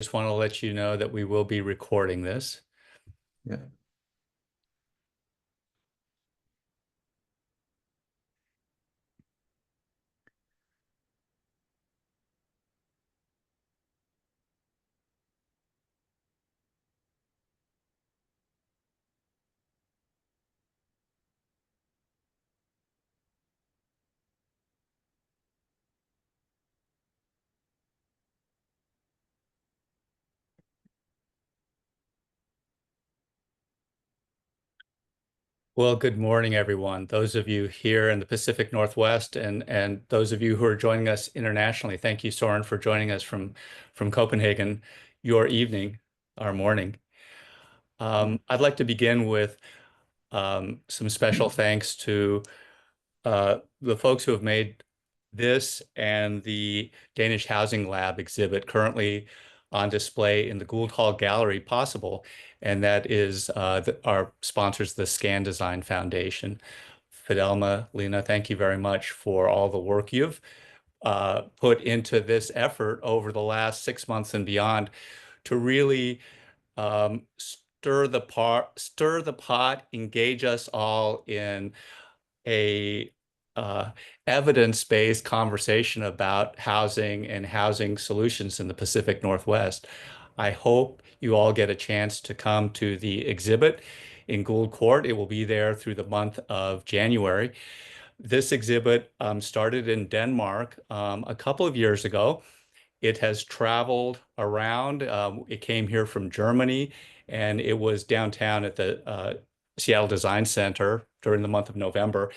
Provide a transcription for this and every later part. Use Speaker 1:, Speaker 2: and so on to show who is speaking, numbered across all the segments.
Speaker 1: Just want to let you know that we will be recording this.
Speaker 2: Yeah.
Speaker 1: Well, good morning, everyone. Those of you here in the Pacific Northwest and those of you who are joining us internationally, thank you, Søren, for joining us from Copenhagen, your evening, our morning. I'd like to begin with some special thanks to the folks who have made this and the Danish Housing Lab exhibit currently on display in the Gould Hall Gallery possible, and that is our sponsors, the Scan Design Foundation. Fidelma, Lena, thank you very much for all the work you've put into this effort over the last 6 months and beyond to really stir the pot, engage us all in a evidence-based conversation about housing and housing solutions in the Pacific Northwest. I hope you all get a chance to come to the exhibit in Gould Court. It will be there through the month of January. This exhibit started in Denmark a couple of years ago. It has traveled around. It came here from Germany, and it was downtown at the Seattle Design Center during the month of November.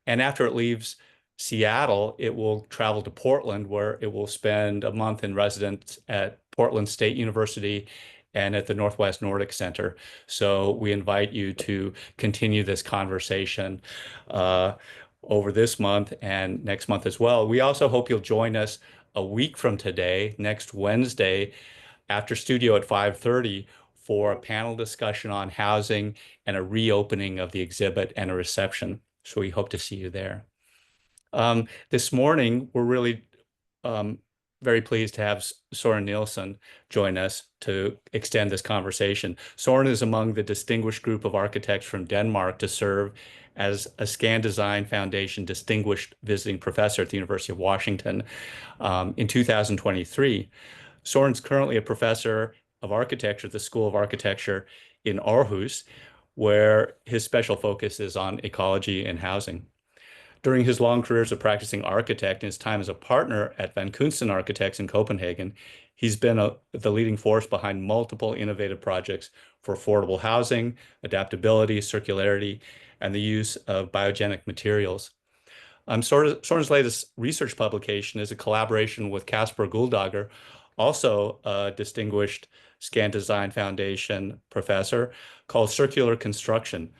Speaker 1: And after it leaves Seattle, it will travel to Portland, where it will spend a month in residence at Portland State University and at the Northwest Nordic Center. So we invite you to continue this conversation over this month and next month as well. We also hope you'll join us a week from today, next Wednesday, after studio at 5:30 for a panel discussion on housing and a reopening of the exhibit and a reception. So we hope to see you there. This morning, we're really very pleased to have Søren Nielsen join us to extend this conversation. Søren is among the distinguished group of architects from Denmark to serve as a Scan Design Foundation Distinguished Visiting Professor at the University of Washington in 2023. Søren's currently a professor of architecture at the School of Architecture in Aarhus, where his special focus is on ecology and housing. During his long career as a practicing architect and his time as a partner at Van Kunsten Architects in Copenhagen, he's been the leading force behind multiple innovative projects for affordable housing, adaptability, circularity, and the use of biogenic materials. Søren's latest research publication is a collaboration with Kasper Guldagger, also a distinguished Scan Design Foundation professor, called Circular Construction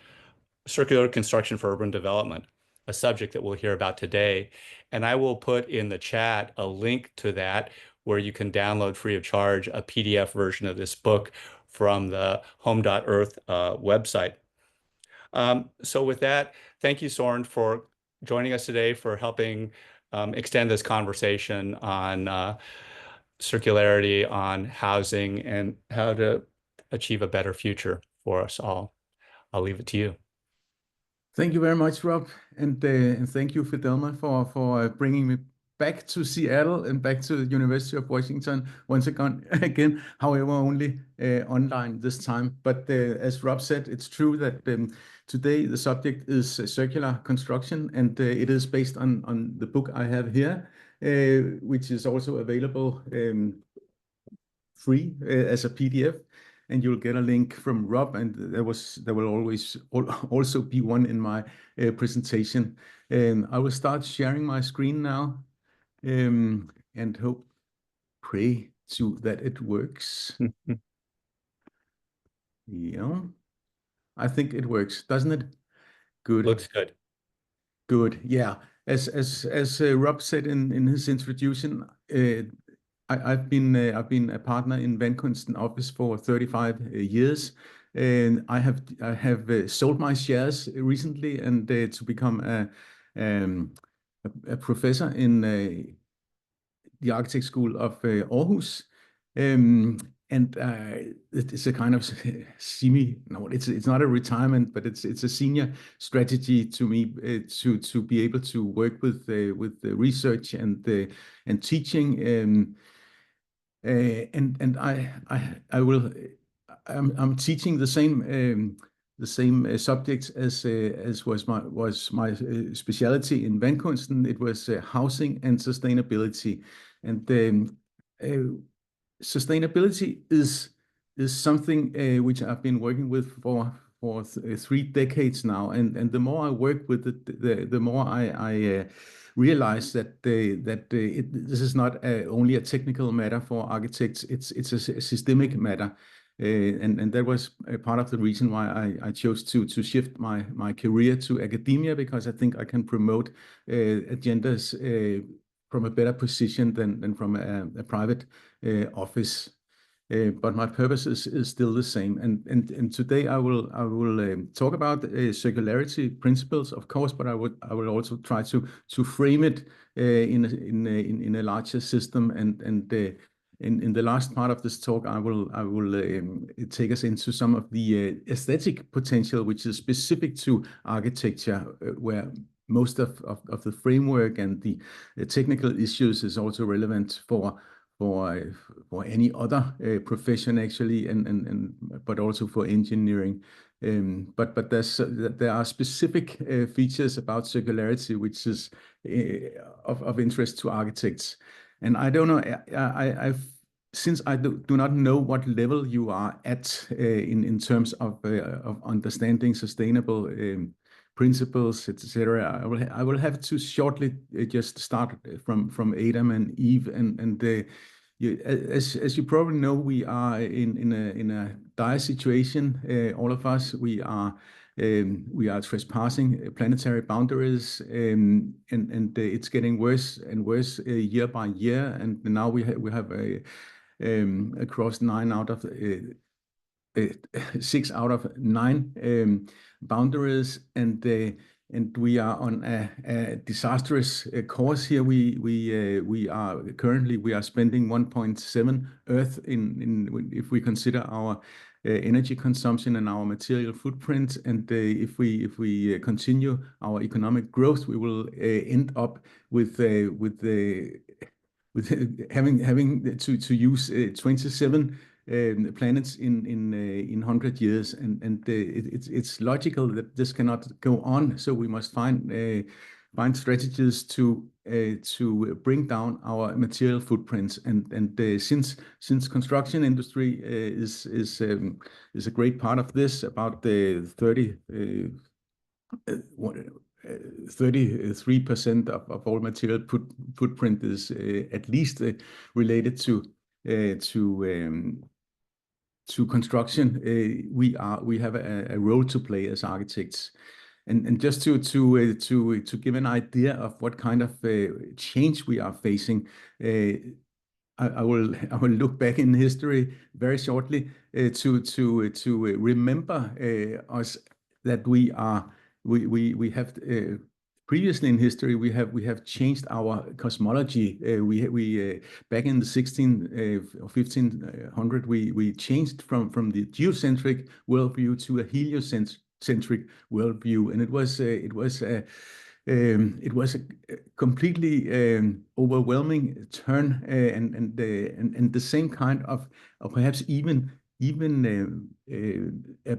Speaker 1: for Urban Development, a subject that we'll hear about today. And I will put in the chat a link to that where you can download free of charge a PDF version of this book from the home.earth website. So with that, thank you, Søren, for joining us today, for helping extend this conversation on circularity, on housing, and how to achieve a better future for us all. I'll leave it to you.
Speaker 2: Thank you very much, Rob, and thank you, Fidelma, for bringing me back to Seattle and back to the University of Washington once again, however, only online this time. But as Rob said, it's true that today the subject is circular construction, and it is based on the book I have here, which is also available free as a PDF. And you'll get a link from Rob, and there will always also be one in my presentation. I will start sharing my screen now, and pray to that it works. Yeah, I think it works, doesn't it? Good.
Speaker 1: Looks good.
Speaker 2: Good. Yeah. As Rob said in his introduction, I've been a partner in Van Kunsten office for 35 years, and I have sold my shares recently and to become a professor in the Architect School of Aarhus. And it's a kind of it's not a retirement, but it's a senior strategy to me to be able to work with the research and teaching. And I will I'm teaching the same subjects as was my specialty in Vandkunsten. It was housing and sustainability, and sustainability is something which I've been working with for 3 decades now, and the more I work with it, the more I realize that this is not only a technical matter for architects; it's a systemic matter. And that was a part of the reason why I chose to shift my career to academia, because I think I can promote agendas from a better position than from a private office. But my purpose is still the same. And today I will talk about circularity principles, of course, but I will also try to frame it in a larger system. And in the last part of this talk, I will take us into some of the aesthetic potential, which is specific to architecture, where most of the framework and the technical issues is also relevant for any other profession, actually, but also for engineering. But there are specific features about circularity which is of interest to architects. And I don't know, since I do not know what level you are at in terms of understanding sustainable principles, etc. I will have to shortly just start from Adam and Eve, and as you probably know, we are in a dire situation. All of us, we are trespassing planetary boundaries, and it's getting worse and worse year by year. And now we have across 6 out of 9 boundaries, and we are on a disastrous course here. We are currently spending 1.7 Earth in if we consider our energy consumption and our material footprint. And if we continue our economic growth, we will end up with having to use 27 planets in 100 years, and it's logical that this cannot go on. So we must find strategies to bring down our material footprints. And since construction industry is a great part of this, about 33% of all material footprint is at least related to construction. We have a role to play as architects, and just to give an idea of what kind of change we are facing. I will look back in history very shortly to remember us that we have previously in history we have changed our cosmology. We back in the 16 or 1500 we changed from the geocentric worldview to a heliocentric worldview, and it was a completely overwhelming turn, and the same kind of perhaps even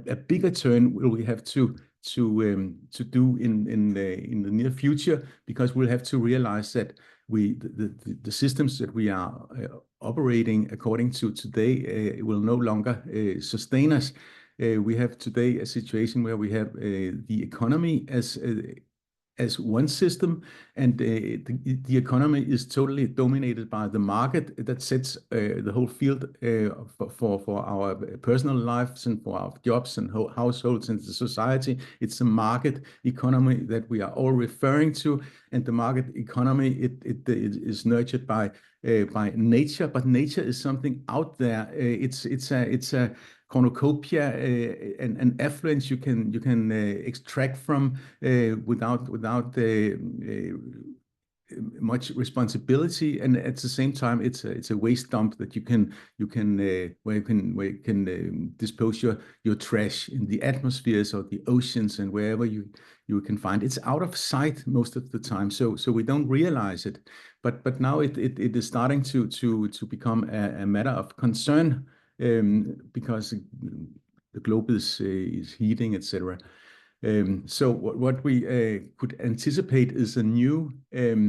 Speaker 2: a bigger turn will we have to do in the near future, because we'll have to realize that the systems that we are operating according to today will no longer sustain us. We have today a situation where we have the economy as one system, and the economy is totally dominated by the market that sets the whole field for our personal lives and for our jobs and households and the society. It's a market economy that we are all referring to, and the market economy it is nurtured by nature, but nature is something out there. It's a cornucopia and affluence you can extract from without much responsibility, and at the same time, it's a waste dump that you can where you can dispose your trash in the atmospheres or the oceans and wherever you can find. It's out of sight most of the time, so we don't realize it. But now it is starting to become a matter of concern, because the globe is heating, etc. So what we could anticipate is a new a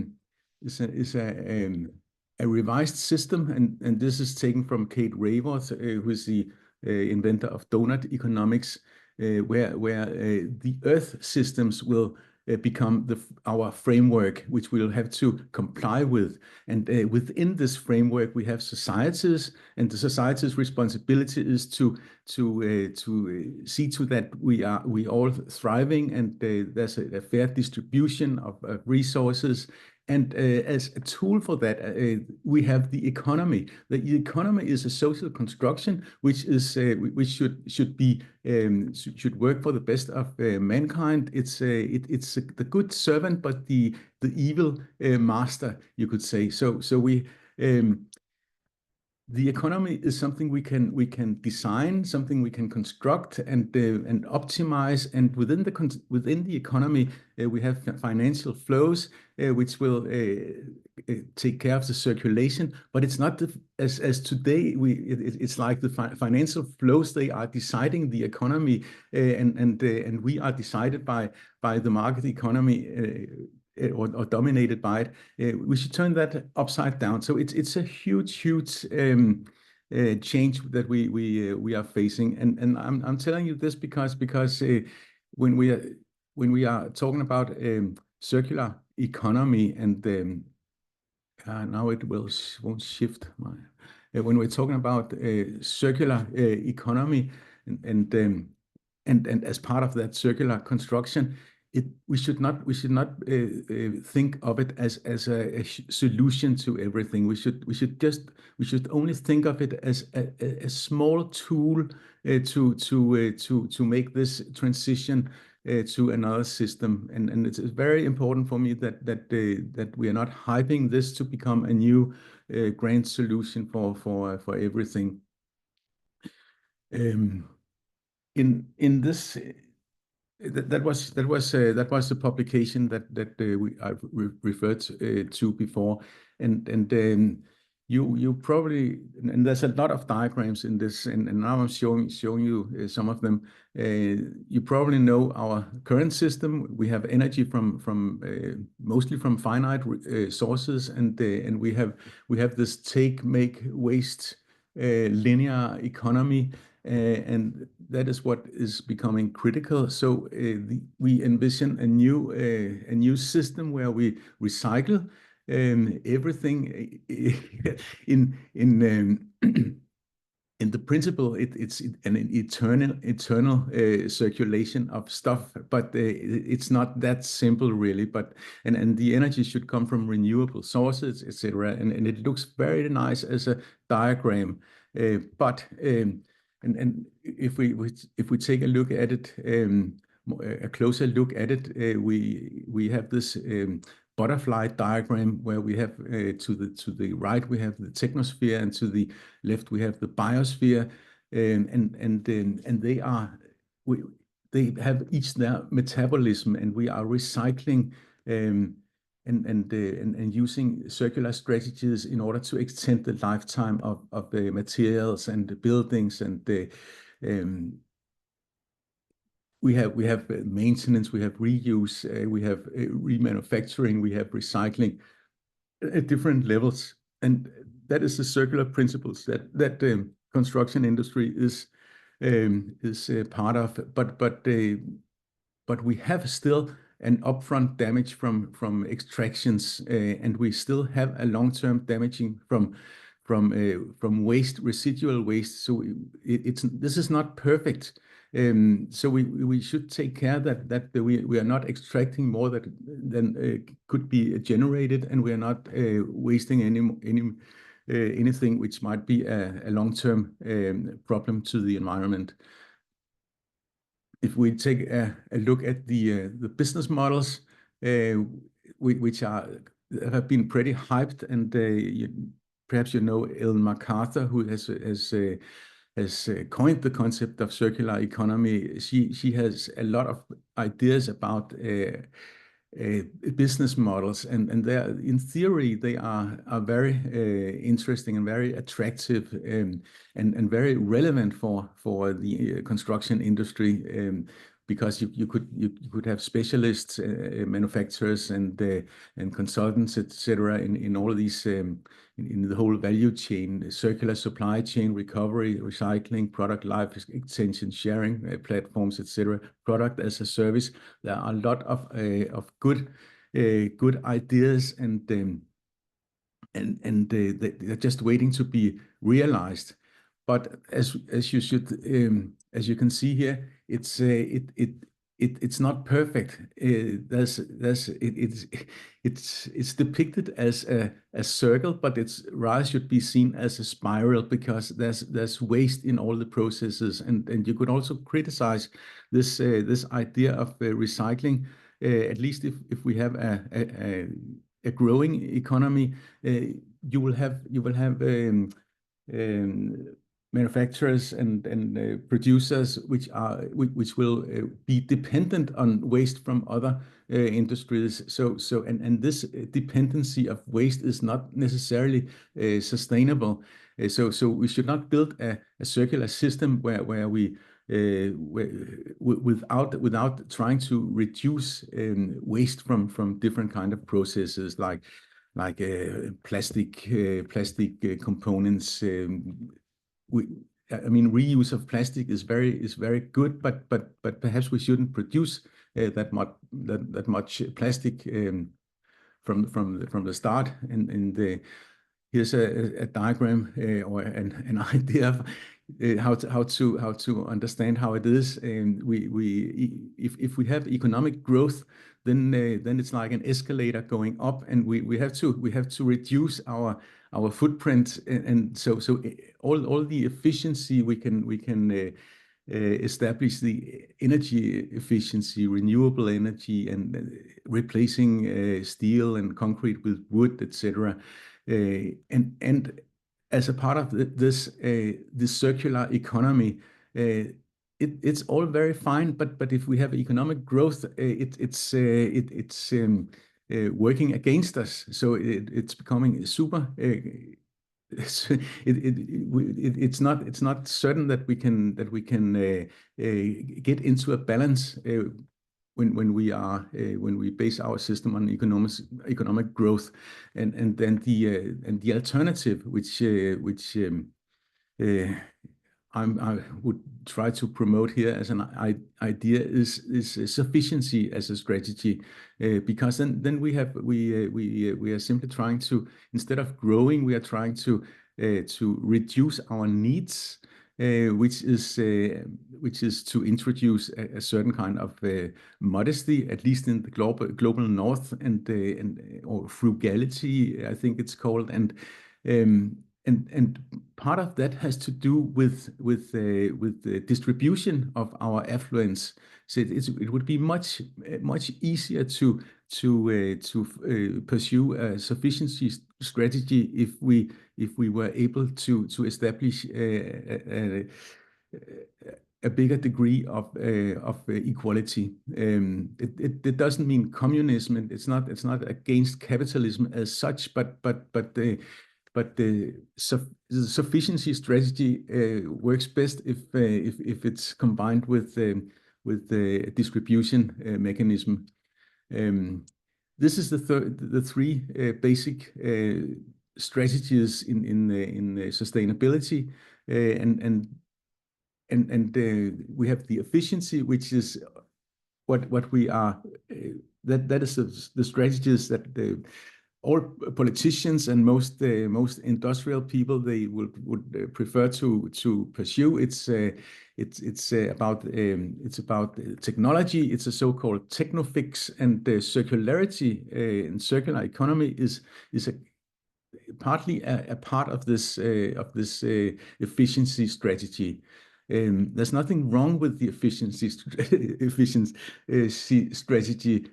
Speaker 2: revised system, and this is taken from Kate Raworth, who is the inventor of donut economics, where the Earth systems will become our framework, which we'll have to comply with. And within this framework, we have societies, and the society's responsibility is to see to that we all thriving, and there's a fair distribution of resources. And as a tool for that, we have the economy. The economy is a social construction which should work for the best of mankind. It's the good servant, but the evil master, you could say. So we. The economy is something we can design, something we can construct and optimize. And within the economy, we have financial flows which will take care of the circulation. But it's not as today. It's like the financial flows, they are deciding the economy, and we are decided by the market economy. Or dominated by it. We should turn that upside down. So it's a huge change that we are facing, and I'm telling you this because when we are talking about circular economy, and now it won't shift my when we're talking about circular economy, and as part of that circular construction, we should not think of it as a solution to everything. We should only think of it as a small tool to make this transition to another system. And it's very important for me that we are not hyping this to become a new grand solution for everything. In this. That was the publication that I referred to before, and you probably, and there's a lot of diagrams in this, and now I'm showing you some of them. You probably know our current system. We have energy from mostly from finite sources, and we have this take, make, waste linear economy. And that is what is becoming critical. So we envision a new system where we recycle everything in the principle. It's an eternal circulation of stuff, but it's not that simple really. But and the energy should come from renewable sources, etc. And it looks very nice as a diagram, but and if we take a look at it, a closer look at it, we have this butterfly diagram where we have to the right we have the technosphere, and to the left we have the biosphere, and they have each their metabolism, and we are recycling. And using circular strategies in order to extend the lifetime of the materials and the buildings, and we have maintenance, we have reuse, we have remanufacturing, we have recycling at different levels, and that is the circular principles that the construction industry is part of. But we have still an upfront damage from extractions, and we still have a long-term damaging from waste, residual waste. So this is not perfect. So we should take care that we are not extracting more than could be generated, and we are not wasting anything which might be a long-term problem to the environment. If we take a look at the business models, which are have been pretty hyped, and perhaps you know Ellen MacArthur, who has coined the concept of circular economy. She has a lot of ideas about business models, and they are, in theory, they are very interesting and very attractive, and very relevant for the construction industry. Because you could have specialists, manufacturers, and consultants, etc., in all of these, in the whole value chain, circular supply chain, recovery, recycling, product life extension, sharing platforms, etc., product as a service. There are a lot of good ideas, and they're just waiting to be realized. But as you can see here, it's not perfect. It's depicted as a circle, but it's rather should be seen as a spiral, because there's waste in all the processes, and you could also criticize this idea of recycling. At least if we have a growing economy, you will have manufacturers and producers which will be dependent on waste from other industries. And this dependency of waste is not necessarily sustainable. So we should not build a circular system where we without trying to reduce waste from different kind of processes, like plastic components. I mean, reuse of plastic is very good, but perhaps we shouldn't produce that much plastic from the start. And here's a diagram or an idea of how to understand how it is. And if we have economic growth, then it's like an escalator going up, and we have to reduce our footprint, and so all the efficiency we can establish, the energy efficiency, renewable energy, and replacing steel and concrete with wood, etc. And as a part of this circular economy, it's all very fine. But if we have economic growth, it's working against us. So it's becoming super. It's not certain that we can get into a balance when we base our system on economic growth, and then the alternative, which I would try to promote here as an idea, is sufficiency as a strategy, because then we are simply trying to, instead of growing, we are trying to reduce our needs, which is to introduce a certain kind of modesty, at least in the global north, or frugality, I think it's called, and part of that has to do with the distribution of our affluence. So it would be much easier to pursue a sufficiency strategy if we were able to establish a bigger degree of equality. It doesn't mean communism, and it's not against capitalism as such, but the sufficiency strategy works best if it's combined with the distribution mechanism. This is the three basic strategies in sustainability, and we have the efficiency, which is what we are. That is the strategies that all politicians and most industrial people, they would prefer to pursue. It's about technology. It's a so-called technofix, and circularity and circular economy is partly a part of this efficiency strategy. There's nothing wrong with the efficiency strategy.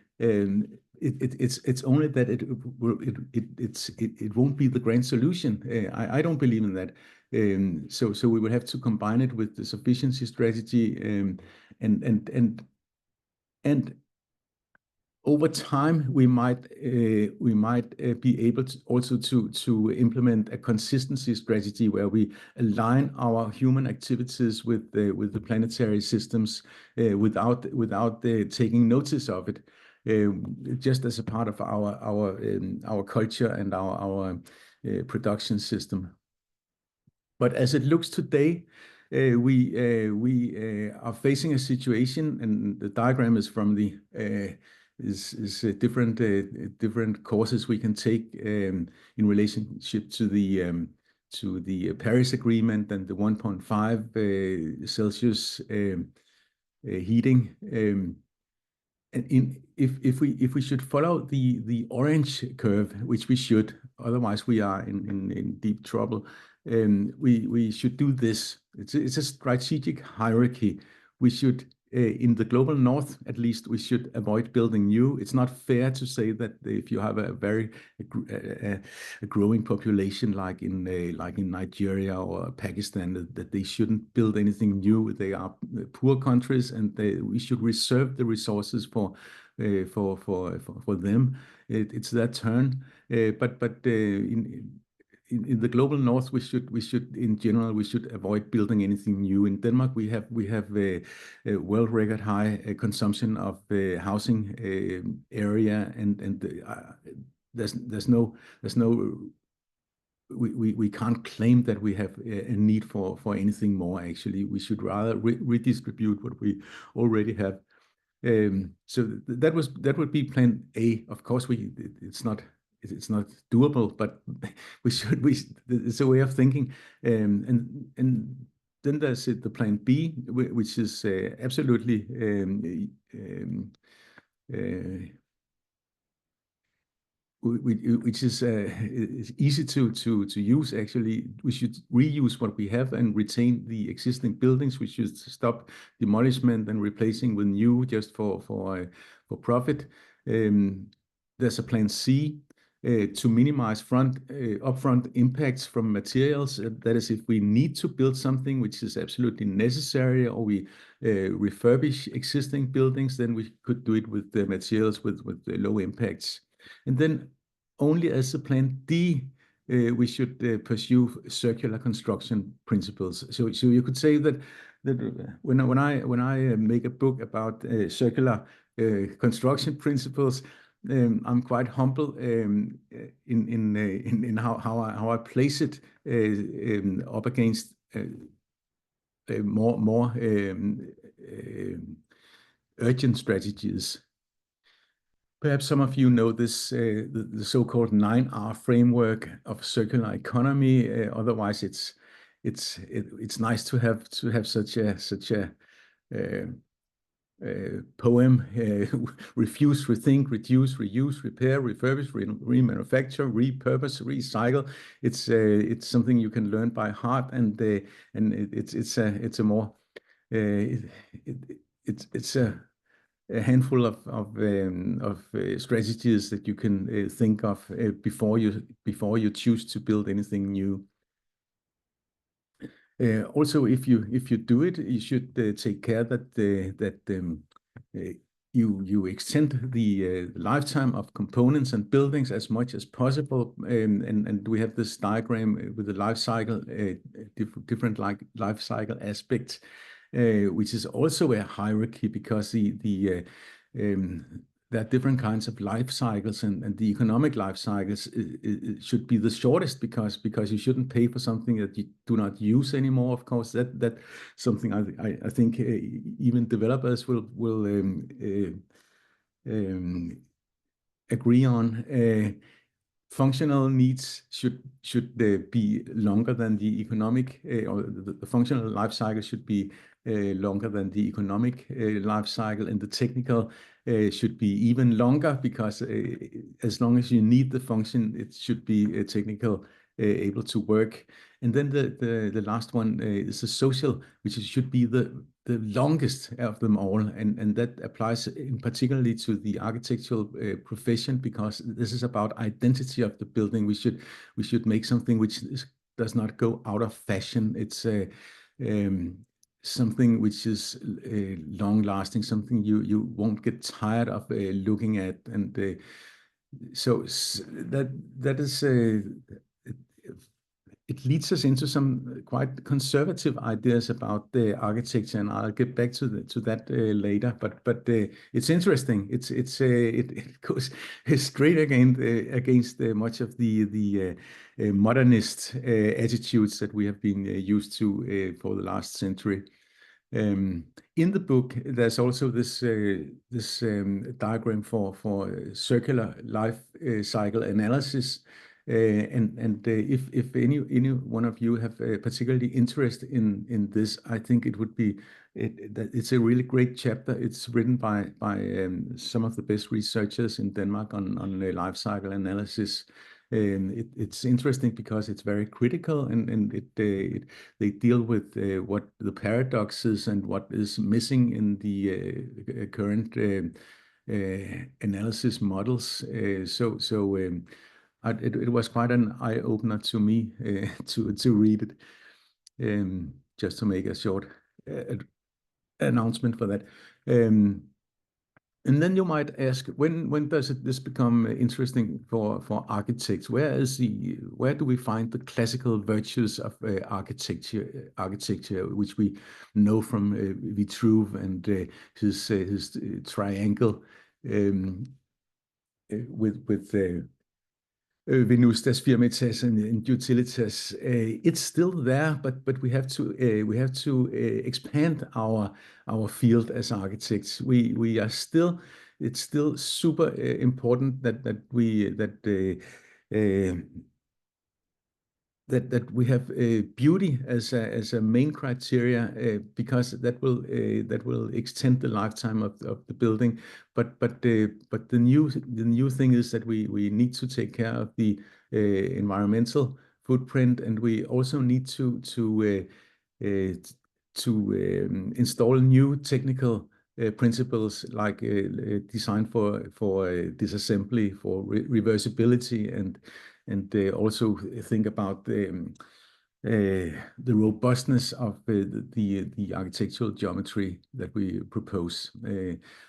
Speaker 2: it's only that it won't be the grand solution. I don't believe in that. So we will have to combine it with the sufficiency strategy, and over time we might be able to also to implement a consistency strategy where we align our human activities with the planetary systems without taking notice of it, just as a part of our culture and our production system. But as it looks today, we are facing a situation, and the diagram is from the different courses we can take in relationship to the Paris Agreement and the 1.5 Celsius heating. And if we should follow the orange curve, which we should, otherwise we are in deep trouble. We should do this. It's a strategic hierarchy. We should, in the global north, at least, we should avoid building new. It's not fair to say that if you have a very growing population like in Nigeria or Pakistan, that they shouldn't build anything new. They are poor countries, and we should reserve the resources for them. It's their turn. But in the global north, we should in general avoid building anything new. In Denmark, we have a world record high consumption of housing area, and there's no we can't claim that we have a need for anything more. Actually, we should rather redistribute what we already have. So that would be plan A. Of course, it's not doable, but it's a way of thinking. And then there's the plan B, which is absolutely which is easy to use. Actually, we should reuse what we have and retain the existing buildings. We should stop demolishment and replacing with new just for profit. There's a plan C, to minimize upfront impacts from materials. That is, if we need to build something which is absolutely necessary, or we refurbish existing buildings, then we could do it with the materials with low impacts. And then only as a plan D, we should pursue circular construction principles. So you could say that when I make a book about circular construction principles, I'm quite humble in how I place it up against more urgent strategies. Perhaps some of you know this, the so-called 9R framework of circular economy. Otherwise, it's nice to have such a poem: refuse, rethink, reduce, reuse, repair, refurbish, remanufacture, repurpose, recycle. It's something you can learn by heart, and it's a more it's a handful of strategies that you can think of before you choose to build anything new. Also, if you do it, you should take care that you extend the lifetime of components and buildings as much as possible. And we have this diagram with the life cycle, different life cycle aspects, which is also a hierarchy, because there are different kinds of life cycles, and the economic life cycles should be the shortest, because you shouldn't pay for something that you do not use anymore. Of course, that something I think even developers will agree on. Functional needs should be longer than the economic, or the functional life cycle should be longer than the economic life cycle, and the technical should be even longer, because as long as you need the function, it should be technical able to work. And then the last one is the social, which should be the longest of them all, and that applies in particularly to the architectural profession, because this is about identity of the building. We should make something which does not go out of fashion. It's something which is long lasting, something you won't get tired of looking at, and so that is it leads us into some quite conservative ideas about the architecture, and I'll get back to that later. But it's interesting. It goes straight against much of the modernist attitudes that we have been used to for the last century. In the book, there's also this diagram for circular life cycle analysis. If any one of you have particularly interest in this, I think it would be it's a really great chapter. It's written by some of the best researchers in Denmark on life cycle analysis. It's interesting because it's very critical, and they deal with what the paradoxes and what is missing in the current analysis models. It was quite an eye opener to me to read it. Just to make a short announcement for that. And then you might ask, when does this become interesting for architects? Where do we find the classical virtues of architecture, which we know from Vitruve and his triangle with Venustas, Firmitas, and Utilitas. It's still there, but we have to expand our field as architects. It's still super important that we have beauty as a main criteria, because that will extend the lifetime of the building. But the new thing is that we need to take care of the environmental footprint, and we also need to install new technical principles like design for disassembly, for reversibility, and also think about the robustness of the architectural geometry that we propose.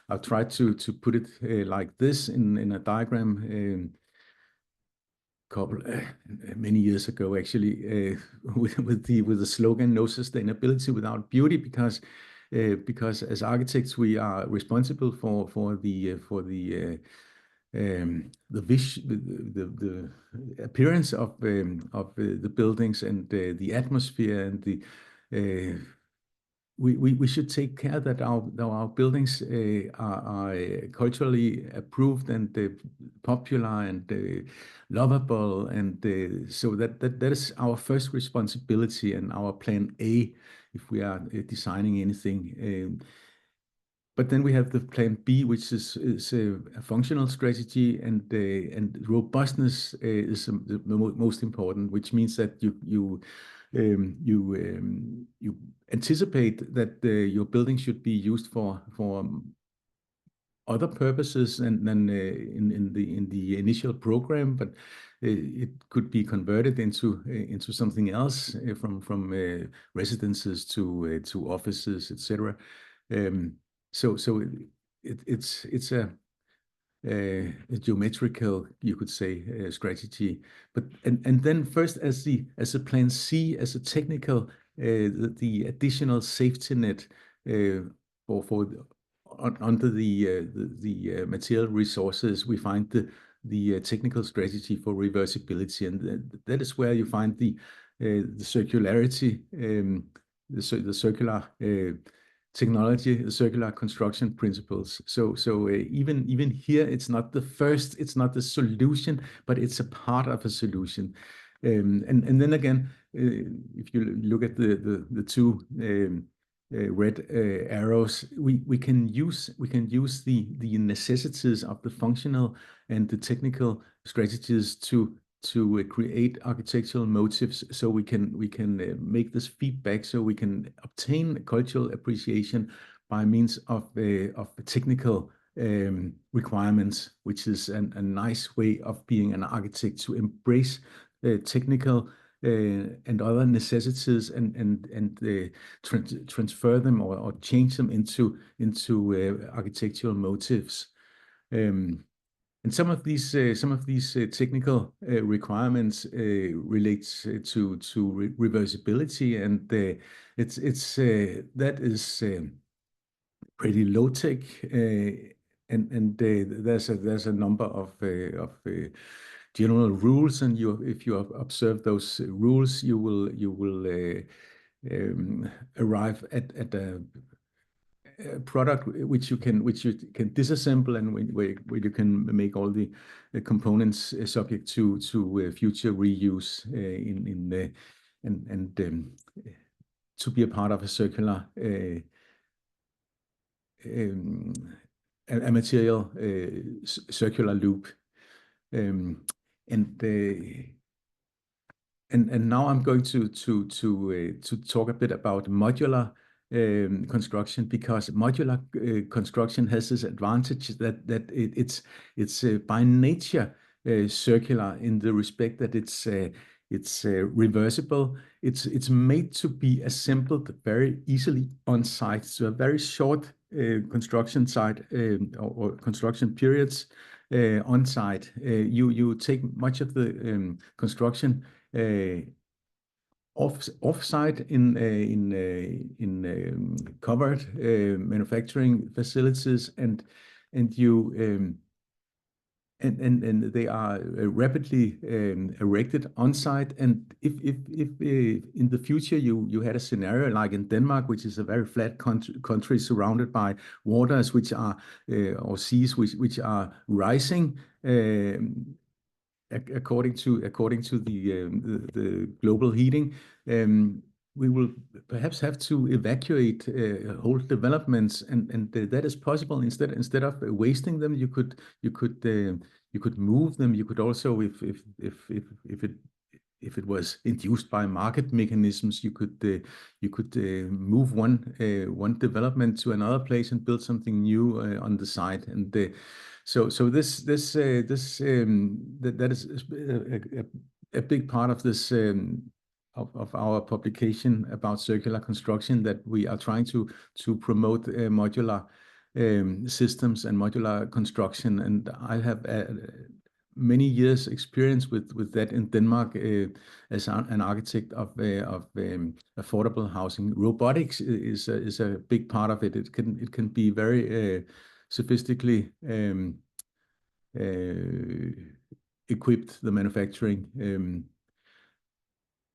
Speaker 2: I've tried to put it like this in a diagram many years ago, actually, with the slogan "No sustainability without beauty," because as architects we are responsible for the appearance of the buildings and the atmosphere, and we should take care that our buildings are culturally approved and popular and lovable, and so that is our first responsibility and our plan A if we are designing anything. But then we have the plan B, which is a functional strategy, and robustness is the most important, which means that you anticipate that your building should be used for other purposes than in the initial program, but it could be converted into something else, from residences to offices, etc. So it's a geometrical, you could say, strategy. But and then first as a plan C, as a technical, the additional safety net for under the material resources, we find the technical strategy for reversibility, and that is where you find the circularity, the circular technology, the circular construction principles. So even here, it's not the solution, but it's a part of a solution. And then again, if you look at the two red arrows, we can use the necessities of the functional and the technical strategies to create architectural motifs, so we can make this feedback, so we can obtain cultural appreciation by means of technical requirements, which is a nice way of being an architect, to embrace technical and other necessities, and transfer them, or change them into architectural motifs. And some of these technical requirements relates to reversibility, and that is pretty low tech, and there's a number of general rules, and if you observe those rules, you will arrive at a product which you can disassemble, and where you can make all the components subject to future reuse, to be a part of a circular a material circular loop. And now I'm going to talk a bit about modular construction, because modular construction has this advantage that it's by nature circular, in the respect that it's reversible. It's made to be assembled very easily on site, so a very short construction site or construction periods on site. You take much of the construction off-site in covered manufacturing facilities, and they are rapidly erected on site. And if in the future you had a scenario like in Denmark, which is a very flat country surrounded by waters which are or seas which are rising, according to the global heating, we will perhaps have to evacuate whole developments, and that is possible. Instead of wasting them, you could move them. You could also, if it was induced by market mechanisms, you could move one development to another place and build something new on the site. And so that is a big part of this of our publication about circular construction, that we are trying to promote modular systems and modular construction. And I have many years experience with that in Denmark as an architect of affordable housing. Robotics is a big part of it. It can be very sophistically equipped, the manufacturing.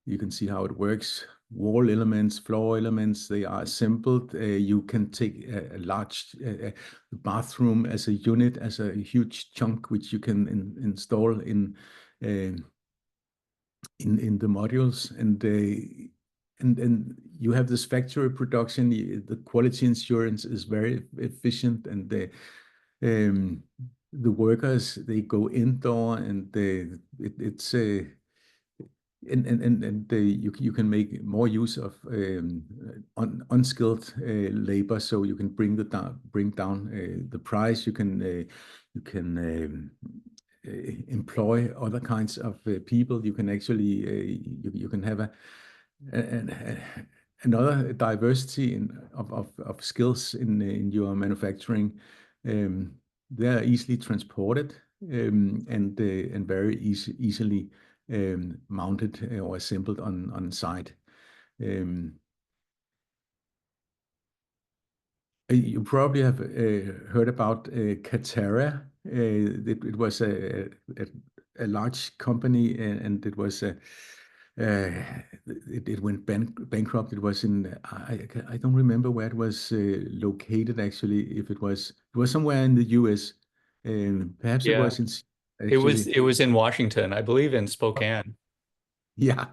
Speaker 2: You can see how it works. Wall elements, floor elements, they are assembled. You can take a large bathroom as a unit, as a huge chunk, which you can install in the modules, and you have this factory production. The quality assurance is very efficient, and the workers, they go indoor, and it's you can make more use of unskilled labor, so you can bring down the price. You can employ other kinds of people. You can actually you can have another diversity of skills in your manufacturing. They are easily transported, and very easily mounted or assembled on site. You probably have heard about Katara. It was a large company, and it was it went bankrupt. It was in I don't remember where it was located actually. If it was somewhere in the US, perhaps it
Speaker 1: Yeah,
Speaker 2: was in actually.
Speaker 1: it was in Washington, I believe, in Spokane.
Speaker 2: Yeah,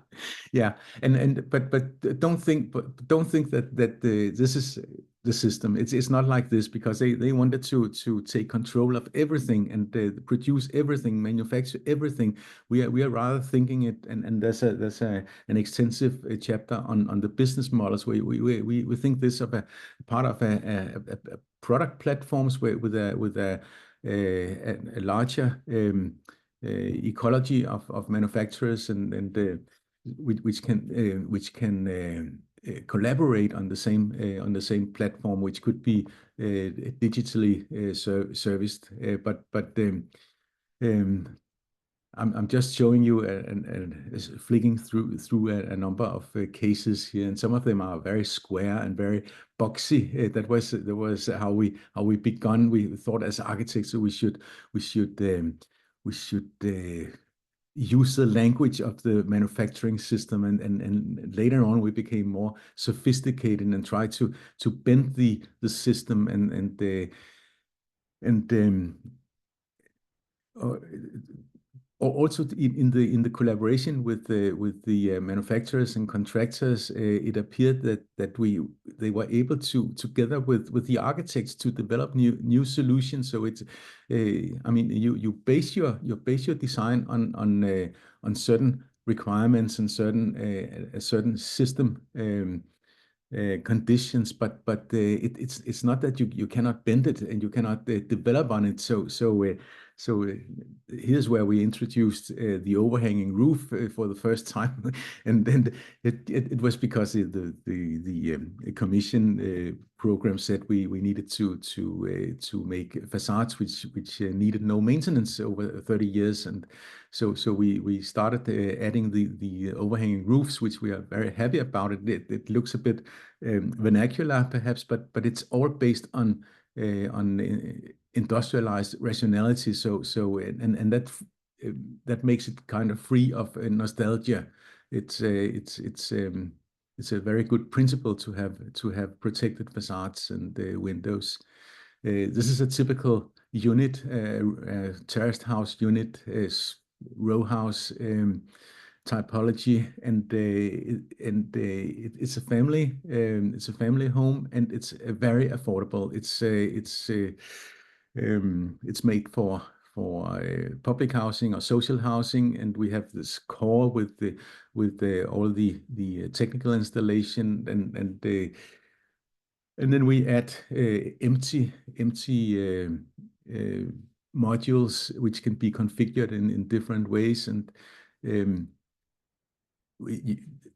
Speaker 2: yeah, but don't think that this is the system. It's not like this because they wanted to take control of everything and produce everything, manufacture everything. We are rather thinking it, and there's an extensive chapter on the business models where we think this of a part of a product platforms where with a larger ecology of manufacturers and which can collaborate on the same platform, which could be digitally serviced. But um, I'm just showing you and flicking through a number of cases here, and some of them are very square and very boxy. That was how we begun. We thought as architects that we should use the language of the manufacturing system, and later on we became more sophisticated and tried to bend the system and uh, also in the collaboration with the manufacturers and contractors, it appeared that they were able to, together with the architects, to develop new solutions. So it's I mean, you base your design on certain requirements and certain system conditions, but it's not that you cannot bend it and you cannot develop on it. So here's where we introduced the overhanging roof for the first time, and then it was because the commission program said we needed to make facades which needed no maintenance over 30 years, and so we started adding the overhanging roofs, which we are very happy about. It looks a bit vernacular perhaps, but it's all based on industrialized rationality. And that makes it kind of free of nostalgia. It's a very good principle to have protected facades and windows. This is a typical unit, terraced house unit, row house typology, and it's a family home, and it's very affordable. It's made for public housing or social housing, and we have this core with all the technical installation, and then we add empty modules which can be configured in different ways, and um,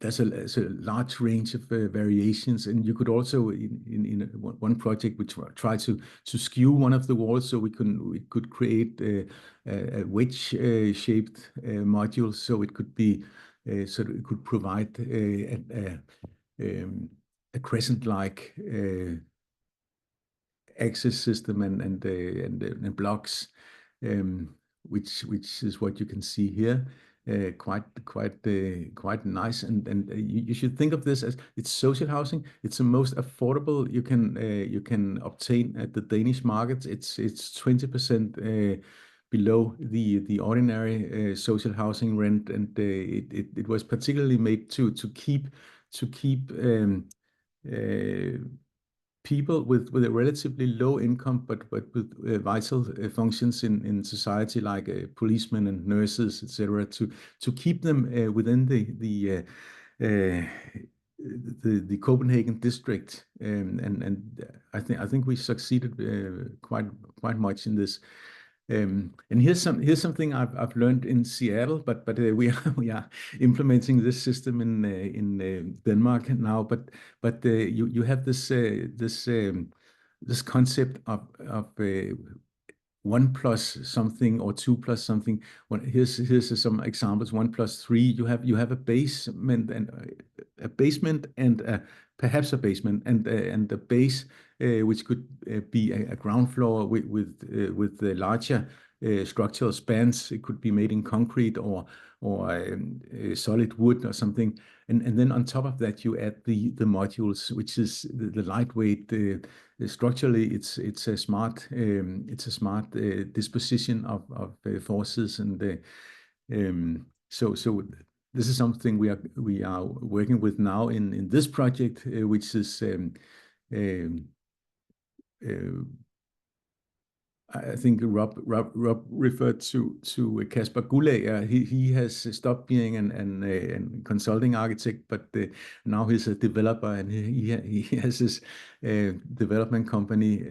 Speaker 2: there's a large range of variations, and you could also in one project we try to skew one of the walls, so we could create a wedge shaped module, so it could be so it could provide a crescent-like access system and blocks, which is what you can see here. Quite nice, and you should think of this as it's social housing. It's the most affordable you can obtain at the Danish market. It's 20% below the ordinary social housing rent, and it was particularly made to keep people with a relatively low income, but with vital functions in society, like policemen and nurses, etc., to keep them within uh, the Copenhagen district, and I think we succeeded quite much in this. And here's something I've learned in Seattle, but we are implementing this system in Denmark now. But you have this concept of 1 plus something or 2 plus something. Here's some examples. 1 plus 3. You have a basement and perhaps a basement and the base, which could be a ground floor with larger structural spans. It could be made in concrete or solid wood or something. And then on top of that, you add the modules, which is the lightweight. Structurally, it's a smart disposition of forces, and so this is something we are working with now in this project, which is I think Rob referred to Kasper Gullager. He has stopped being an consulting architect, but now he's a developer, and he has this development company,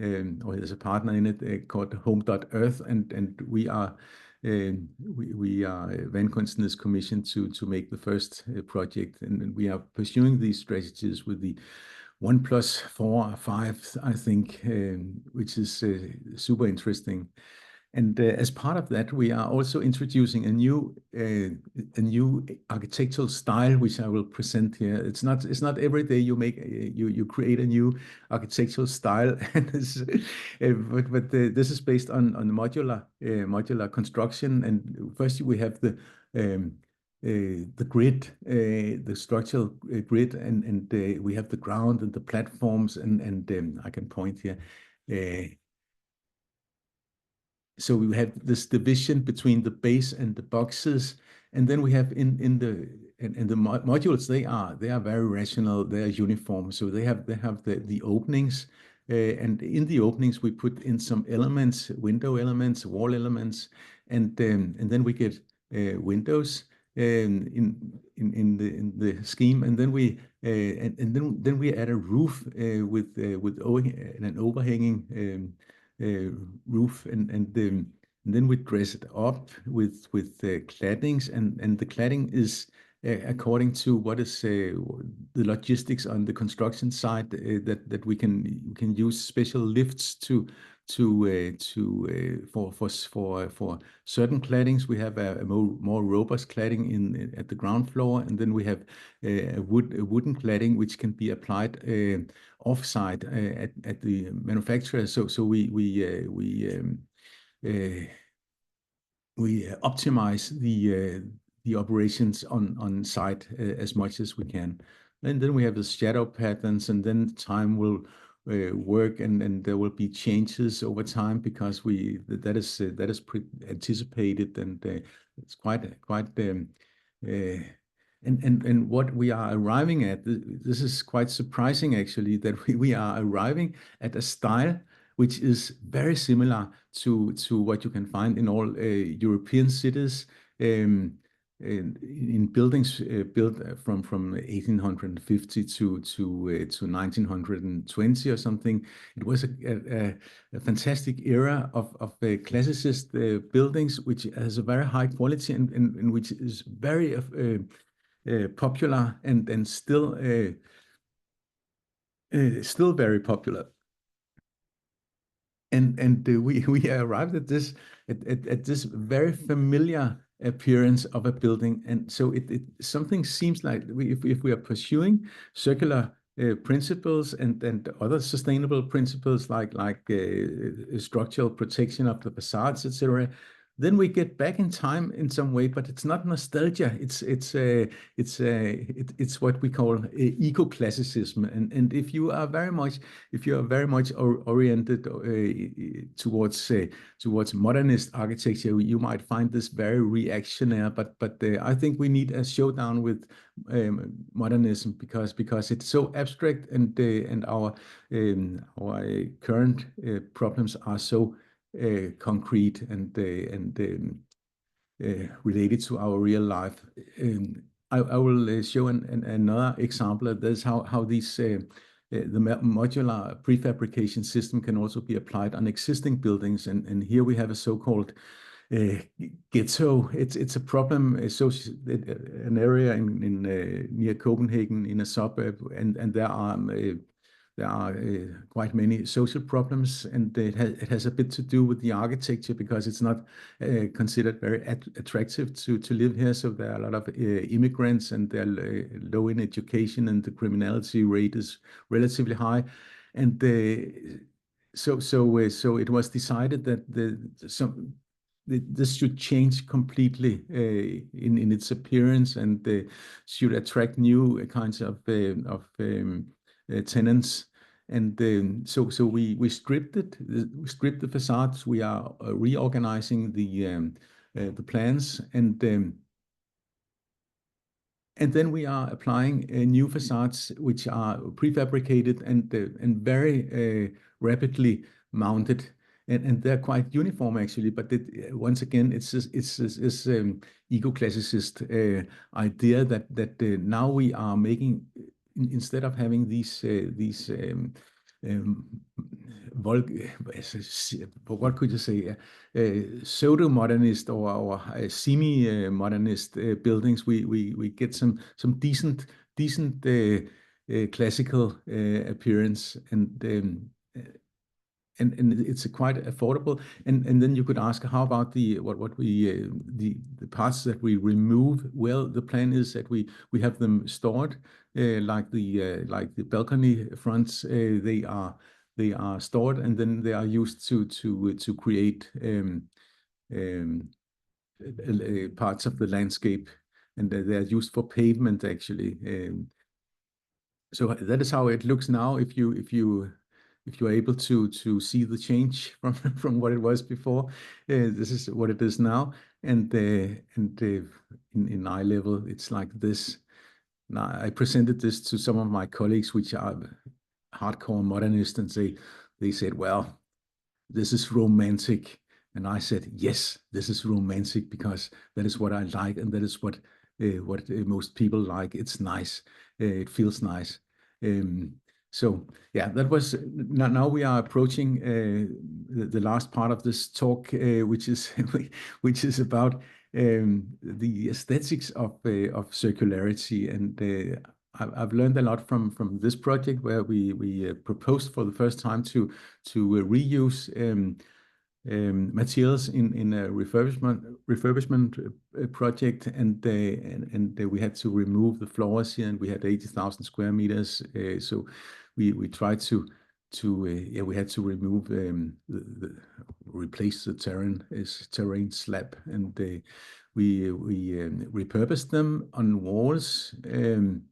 Speaker 2: or he has a partner in it called Home.Earth, and we are Vandkunstner's commission to make the first project, and we are pursuing these strategies with the 1+4, 5, I think, which is super interesting. And as part of that, we are also introducing a new architectural style, which I will present here. It's not every day you create a new architectural style, but this is based on modular construction. And first we have the grid, the structural grid, and we have the ground and the platforms, and I can point here. So we have this division between the base and the boxes, and then we have in the modules, they are very rational, they are uniform, so they have the openings, and in the openings we put in some elements, window elements, wall elements, and then we get windows in the scheme, and then we then we add a roof with an overhanging roof, and then we dress it up with claddings, and the cladding is according to what is the logistics on the construction side, that we can use special lifts for certain claddings. We have a more robust cladding at the ground floor, and then we have a wooden cladding which can be applied off-site at the manufacturer. So we optimize the operations on site as much as we can. And then we have the shadow patterns, and then time will work, and there will be changes over time, because that is anticipated, and it's quite and what we are arriving at, this is quite surprising actually, that we are arriving at a style which is very similar to what you can find in all European cities, in buildings built from 1850 to 1920 or something. It was a fantastic era of classicist buildings, which has a very high quality, and which is very popular, and still very popular. And we arrived at this very familiar appearance of a building, and so it something seems like if we are pursuing circular principles and other sustainable principles like structural protection of the facades, etc., then we get back in time in some way, but it's not nostalgia. It's what we call eco-classicism. And if you are very much oriented towards modernist architecture, you might find this very reactionary. But I think we need a showdown with modernism, because it's so abstract, and our current problems are so concrete and related to our real life. I will show another example of this, how these the modular prefabrication system can also be applied on existing buildings, and here we have a so-called ghetto. It's a problem, an area in near Copenhagen, in a suburb, and there are quite many social problems, and it has a bit to do with the architecture, because it's not considered very attractive to live here. So there are a lot of immigrants, and they're low in education, and the criminality rate is relatively high. And so it was decided that this should change completely in its appearance, and should attract new kinds of tenants. And so we stripped it. We stripped the facades. We are reorganizing the plans, and And then we are applying new facades which are prefabricated and very rapidly mounted, and they're quite uniform actually. But once again, it's this eco-classicist idea that now we are making, instead of having these um, what could you say, pseudo-modernist or semi-modernist buildings, we get some decent classical appearance, and it's quite affordable. And then you could ask, how about the parts that we remove? Well, the plan is that we have them stored, like the balcony fronts. They are stored, and then they are used to create parts of the landscape, and they are used for pavement actually. So that is how it looks now. If you're able to see the change from what it was before, this is what it is now. And in eye level, it's like this. Now, I presented this to some of my colleagues, which are hardcore modernists, and they said, well, this is romantic. And I said, yes, this is romantic, because that is what I like, and that is what most people like. It's nice. It feels nice. So yeah, that was, now we are approaching the last part of this talk, which is about the aesthetics of circularity. And I've learned a lot from this project, where we proposed for the first time to reuse materials in a refurbishment project, and we had to remove the floors here, and we had 80,000 square meters. So we tried to yeah, we had to remove replace the terrain slab, and we repurposed them on walls in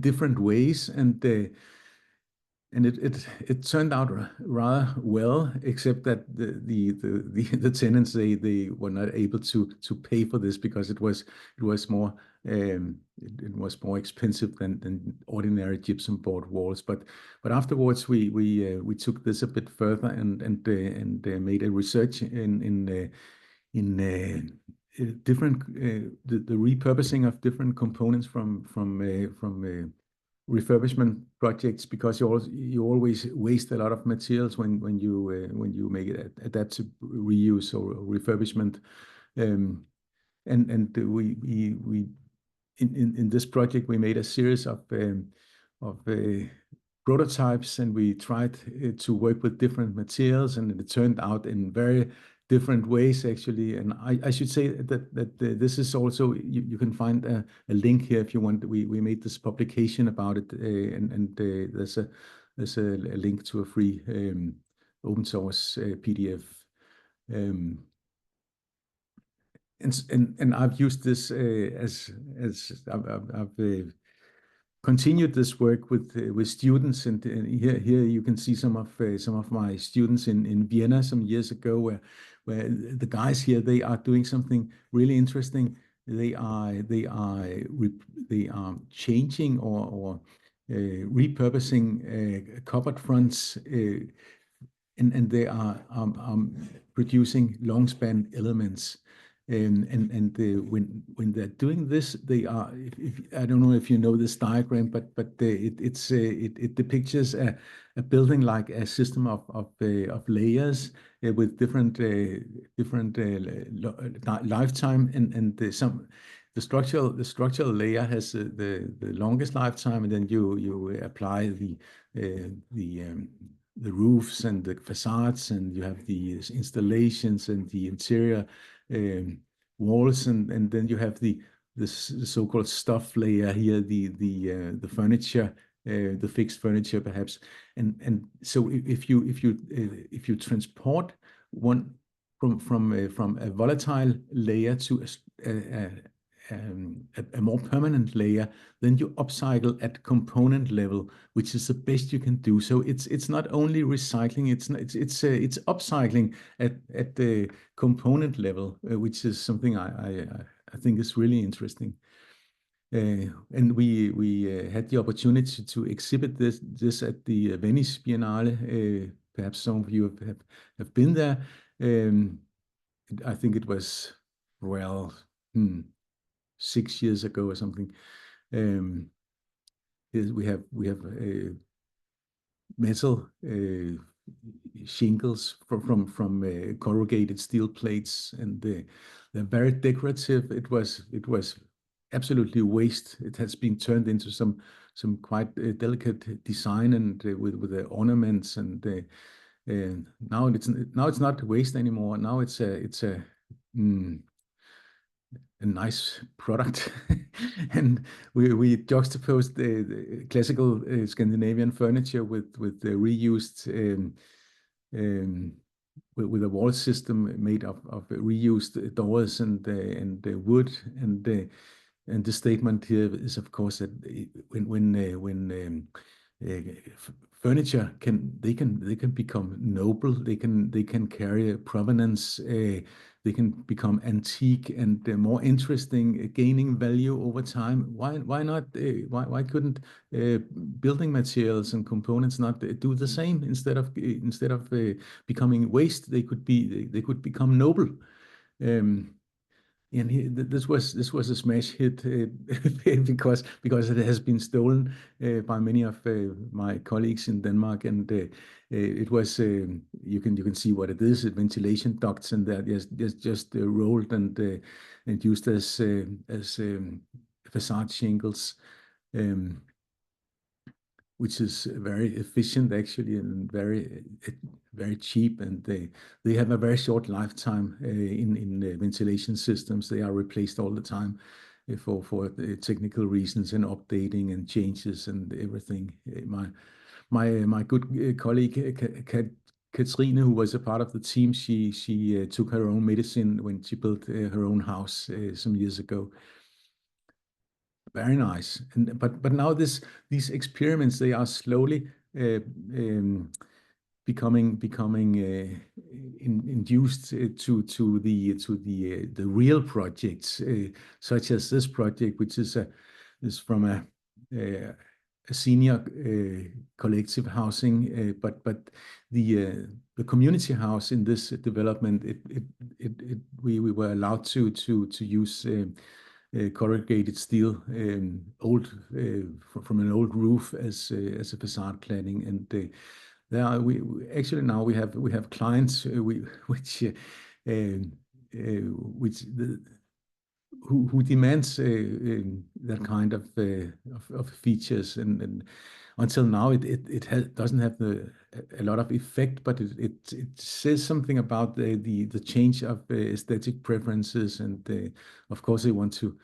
Speaker 2: different ways, and it turned out rather well, except that the tenants, they were not able to pay for this, because it was more expensive than ordinary gypsum board walls. But afterwards we took this a bit further, and made a research in different the repurposing of different components from refurbishment projects, because you always waste a lot of materials when you make it adaptive reuse or refurbishment. And we in this project, we made a series of prototypes, and we tried to work with different materials, and it turned out in very different ways actually. And I should say that this is also, you can find a link here if you want. We made this publication about it, and there's a link to a free open source PDF. And I've used this as I've continued this work with students, and here you can see some of my students in Vienna some years ago, where the guys here, they are doing something really interesting. They are changing or repurposing cupboard fronts, and they are producing long span elements. When they're doing this, they are. I don't know if you know this diagram, but it depicts a building like a system of layers with different lifetime, and the structural layer has the longest lifetime, and then you apply the roofs and the facades, and you have the installations and the interior walls, and then you have the so-called stuff layer here, the furniture, the fixed furniture perhaps, and so if you transport one from a volatile layer to a more permanent layer, then you upcycle at component level, which is the best you can do. So it's not only recycling, it's upcycling at the component level, which is something I think is really interesting. And we had the opportunity to exhibit this at the Venice Biennale. Perhaps some of you have been there. I think it was, well, 6 years ago or something. We have metal shingles from corrugated steel plates, and they're very decorative. It was absolutely waste. It has been turned into some quite delicate design, and with the ornaments, and now it's not waste anymore. Now it's a nice product. And we juxtaposed the classical Scandinavian furniture with the reused with a wall system made of reused doors and wood, and the statement here is, of course, that when furniture can become noble, they can carry a provenance, they can become antique and more interesting, gaining value over time. Why not? Why couldn't building materials and components not do the same? Instead of becoming waste, they could become noble. And this was a smash hit because it has been stolen by many of my colleagues in Denmark, and it was you can see what it is: ventilation ducts, and that just rolled and used as facade shingles. Which is very efficient actually, and very cheap, and they have a very short lifetime in ventilation systems. They are replaced all the time for technical reasons, and updating and changes and everything. My good colleague Katrine, who was a part of the team, she took her own medicine when she built her own house some years ago. Very nice. But now these experiments, they are slowly becoming induced to the real projects, such as this project, which is from a senior collective housing, but the community house in this development, we were allowed to use corrugated steel, old from an old roof as a facade cladding, and we actually now we have clients who demands that kind of features, and until now it doesn't have a lot of effect, but it says something about the change of aesthetic preferences, and of course they want to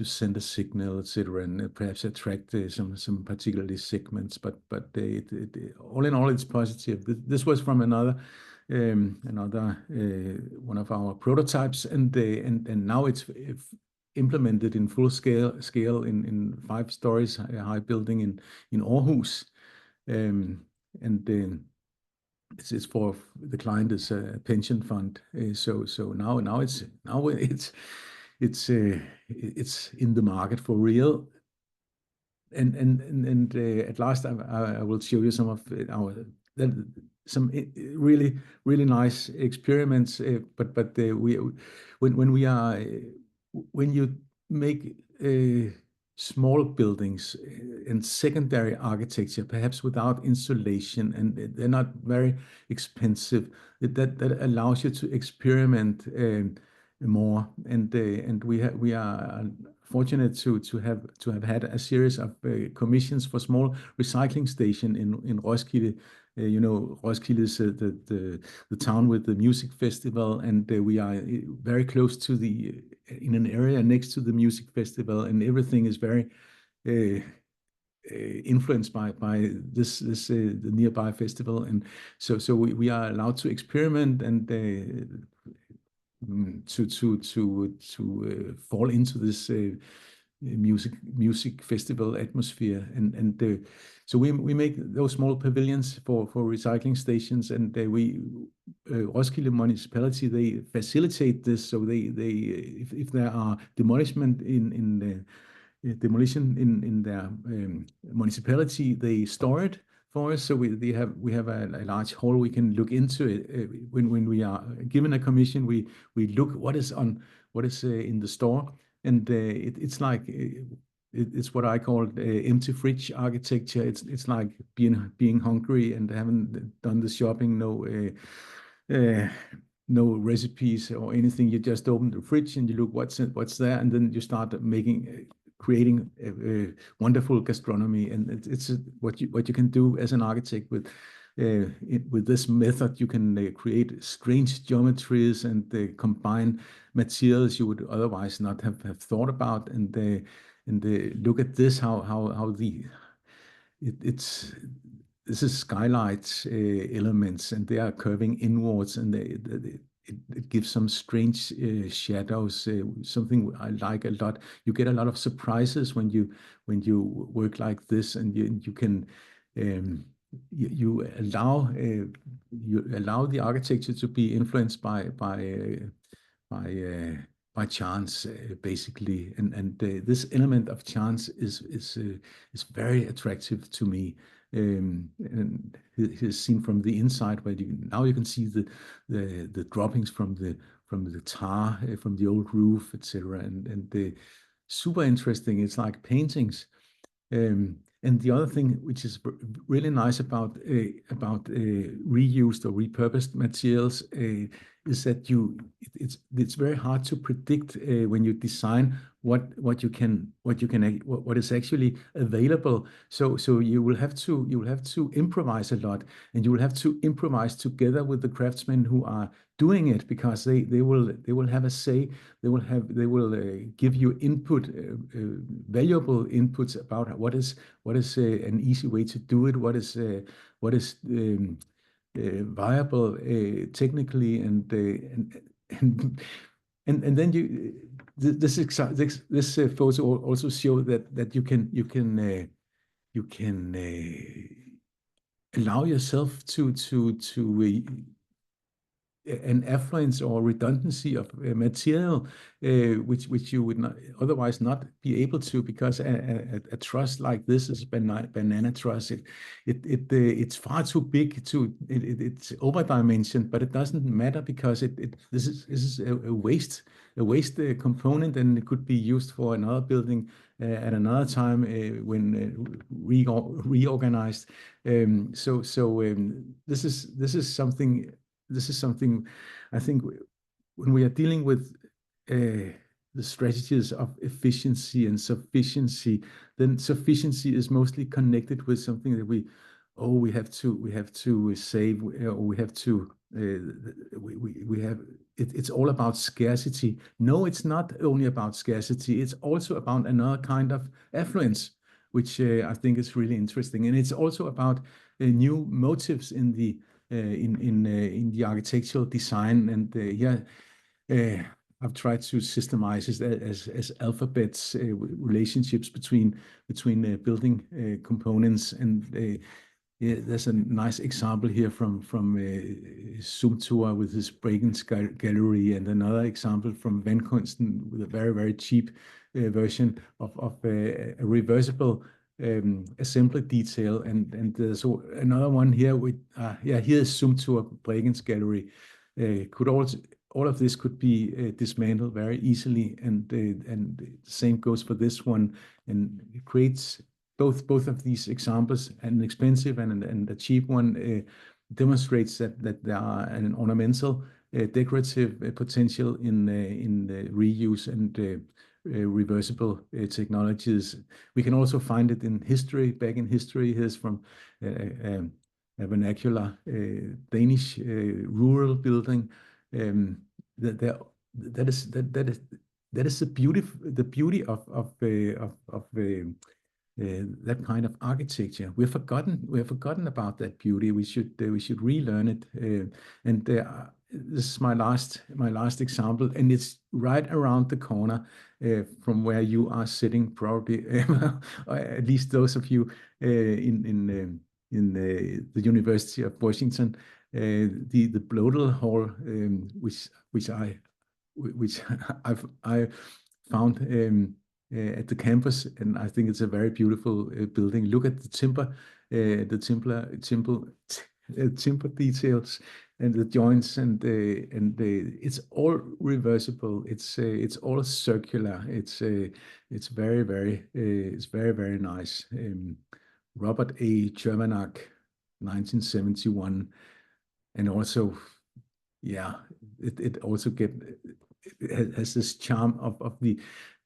Speaker 2: send a signal, etc., and perhaps attract some particularly segments, but all in all it's positive. This was from another one of our prototypes, and now it's implemented in full scale in 5 stories high building in Aarhus, and it's for the client is a pension fund. So now it's in the market for real. And at last I will show you some of our some really nice experiments. But when you make small buildings and secondary architecture, perhaps without insulation, and they're not very expensive, that allows you to experiment more. And we are fortunate to have had a series of commissions for small recycling station in Roskilde. Roskilde is the town with the music festival, and we are very close to in an area next to the music festival, and everything is very influenced by the nearby festival, and so we are allowed to experiment and to fall into this music festival atmosphere, and so we make those small pavilions for recycling stations, and Roskilde municipality, they facilitate this. So they if there are demolishment demolition in their municipality, they store it for us. So we have a large hall we can look into it. When we are given a commission, we look what is in the store, and it's like it's what I call empty fridge architecture. It's like being hungry and haven't done the shopping. No recipes or anything. You just open the fridge and you look what's there, and then you start creating a wonderful gastronomy. And it's what you can do as an architect with this method. You can create strange geometries and combine materials you would otherwise not have thought about. And look at this, how this is skylight elements, and they are curving inwards, and it gives some strange shadows. Something I like a lot. You get a lot of surprises when you work like this, and you can you allow the architecture to be influenced by chance, basically, and this element of chance is very attractive to me. And it is seen from the inside, where you can see the droppings from the tar from the old roof, etc. And the super interesting. It's like paintings. And the other thing which is really nice about reused or repurposed materials is that it's very hard to predict when you design what is actually available. So you will have to improvise a lot, and you will have to improvise together with the craftsmen who are doing it, because they will have a say. They will give you input, valuable inputs about what is an easy way to do it, what is viable technically, and then this photo also show that you can allow yourself to an affluence or redundancy of material, which you would not otherwise not be able to, because a truss like this is banana truss. It's far too big it's over dimensioned, but it doesn't matter, because this is a waste component, and it could be used for another building at another time when reorganized. This is something I think when we are dealing with the strategies of efficiency and sufficiency, then sufficiency is mostly connected with something that we have to save, or we have to it's all about scarcity. No, it's not only about scarcity. It's also about another kind of affluence, which I think is really interesting, and it's also about new motives in the architectural design. And here I've tried to systemize it as alphabets, relationships between building components. And there's a nice example here from Zumthor with his Bregenz gallery, and another example from Vandkunsten with a very, very cheap version of a reversible assembly detail. And so another one here with here is Zumthor Bregenz gallery. All of this could be dismantled very easily, and the same goes for this one. And it creates both of these examples, an expensive and a cheap one, demonstrates that there are an ornamental, decorative potential in reuse and reversible technologies. We can also find it in history. Back in history, here's from a vernacular Danish rural building. That is the beauty of that kind of architecture. We have forgotten about that beauty. We should relearn it. And this is my last example, and it's right around the corner from where you are sitting, probably, at least those of you in the University of Washington. The Bloedel Hall, which I found at the campus, and I think it's a very beautiful building. Look at the timber, timber details and the joints, and it's all reversible. It's all circular. It's very nice. Robert A. Germanach, 1971, and also, yeah, it also has this charm of the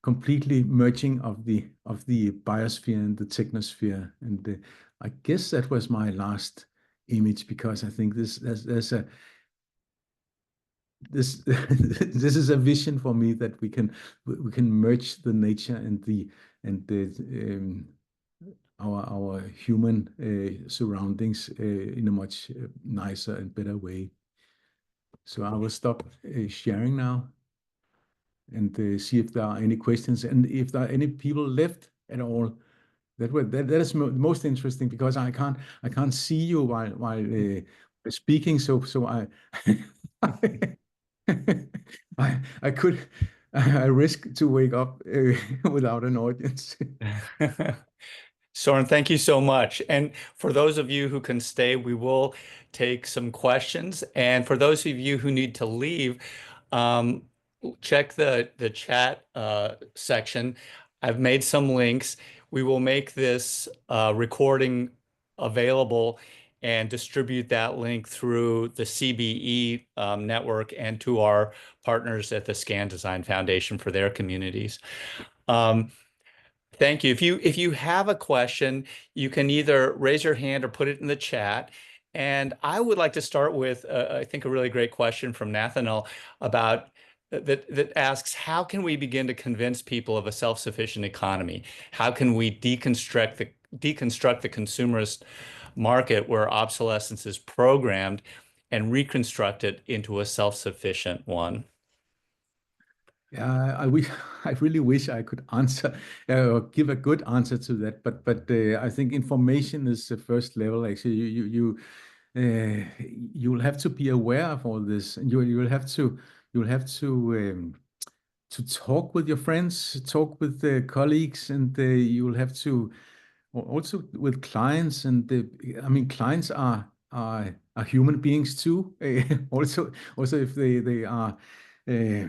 Speaker 2: completely merging of the biosphere and the technosphere. And I guess that was my last image, because I think there's a this this is a vision for me, that we can merge the nature and the our human surroundings in a much nicer and better way. So I will stop sharing now and see if there are any questions, and if there are any people left at all. That is most interesting, because I can't see you while speaking. So I I could I risk to wake up without an audience.
Speaker 1: Søren, thank you so much. And for those of you who can stay, we will take some questions. And for those of you who need to leave, um, check the chat section. I've made some links. We will make this recording available and distribute that link through the CBE network and to our partners at the Scan Design Foundation for their communities. Thank you. If you have a question, you can either raise your hand or put it in the chat. And I would like to start with, I think, a really great question from Nathaniel about that asks, how can we begin to convince people of a self-sufficient economy? How can we deconstruct the consumerist market where obsolescence is programmed and reconstruct it into a self-sufficient one?
Speaker 2: Yeah, I really wish I could answer or give a good answer to that, but I think information is the first level. Actually, you'll have to be aware of all this, and you'll have to talk with your friends, talk with the colleagues, and you'll have to also with clients. And I mean, clients are human beings too. Also, if they are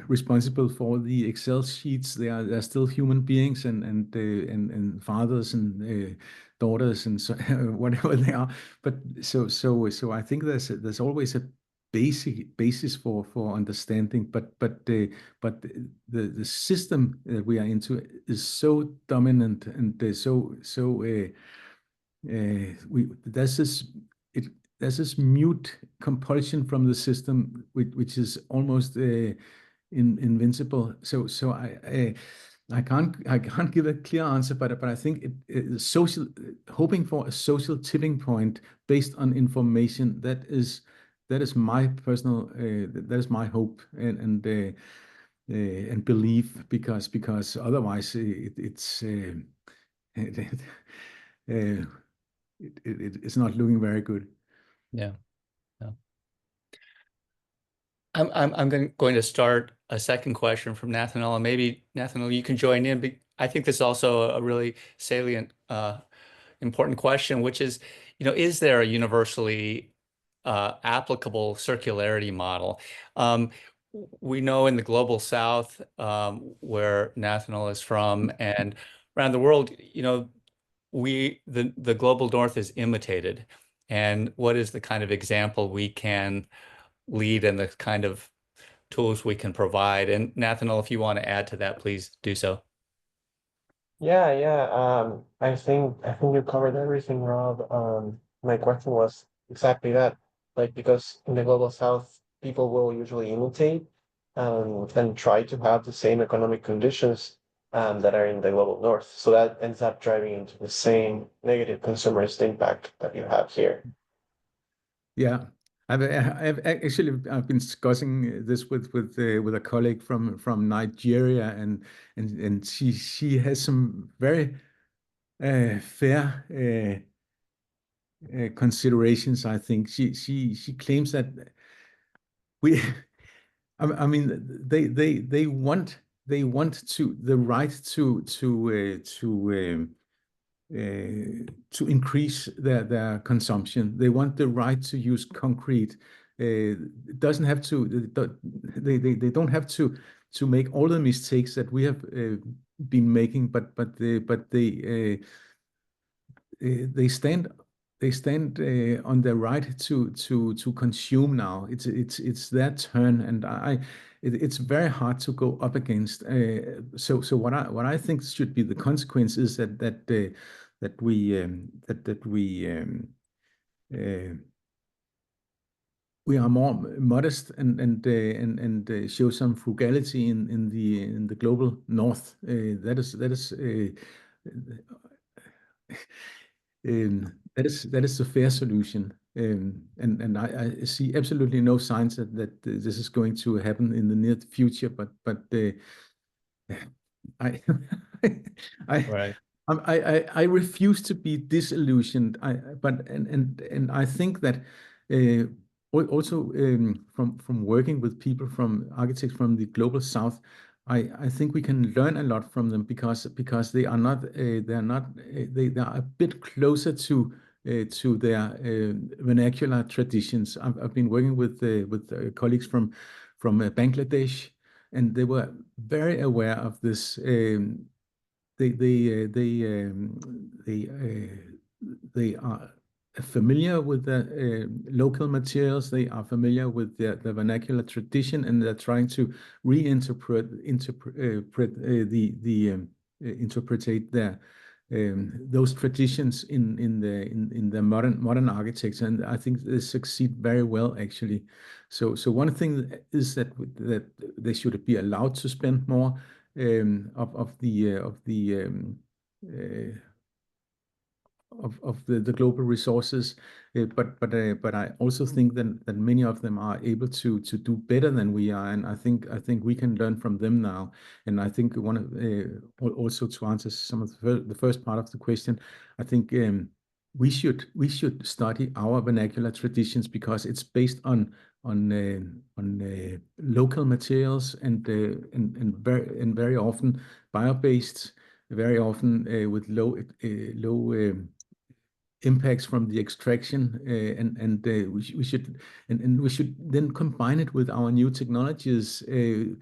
Speaker 2: responsible for the Excel sheets, they're still human beings, and fathers and daughters, and so whatever they are. But so I think there's always a basis for understanding, but the system that we are into is so dominant, and we there's this mute compulsion from the system, which is almost invincible. So I can't give a clear answer, but I think social, hoping for a social tipping point based on information, that is my personal that is my hope and belief, because otherwise it's it's not looking very good.
Speaker 1: Yeah. Yeah. I'm going to start a second question from Nathaniel, and maybe Nathaniel, you can join in. But I think this is also a really salient, important question, which is, is there a universally applicable circularity model? We know in the global South, where Nathaniel is from, and around the world, the global North is imitated. And what is the kind of example we can lead and the kind of tools we can provide? And Nathaniel, if you want to add to that, please do so.
Speaker 3: Yeah. I think you covered everything, Rob. My question was exactly that. Like, because in the global South, people will usually imitate and try to have the same economic conditions that are in the global North. So that ends up driving into the same negative consumerist impact that you have here.
Speaker 2: Yeah, I've actually been discussing this with a colleague from Nigeria, and she has some very fair considerations. I think she claims that we, I mean, they want they want the right to increase their consumption. They want the right to use concrete. It doesn't have to. They don't have to make all the mistakes that we have been making, but they stand on their right to consume now. It's their turn, and it's very hard to go up against. So what I think should be the consequence is that we are more modest and show some frugality in the global north. That is that is the fair solution. And I see absolutely no signs that this is going to happen in the near future. But I I
Speaker 1: Right.
Speaker 2: I refuse to be disillusioned. And I think that also from working with people, from architects from the global south, I think we can learn a lot from them because they are not they are a bit closer to their vernacular traditions. I've been working with colleagues from Bangladesh, and they were very aware of this. They are familiar with the local materials. They are familiar with the vernacular tradition, and they're trying to reinterpret interpretate their those traditions in the modern architecture, and I think they succeed very well actually. So one thing is that they should be allowed to spend more of the the global resources, but I also think that many of them are able to do better than we are, and I think we can learn from them now. And I think one of also to answer some of the first part of the question, I think we should study our vernacular traditions because it's based on local materials and very often bio-based, very often with low impacts from the extraction, and we should then combine it with our new technologies. I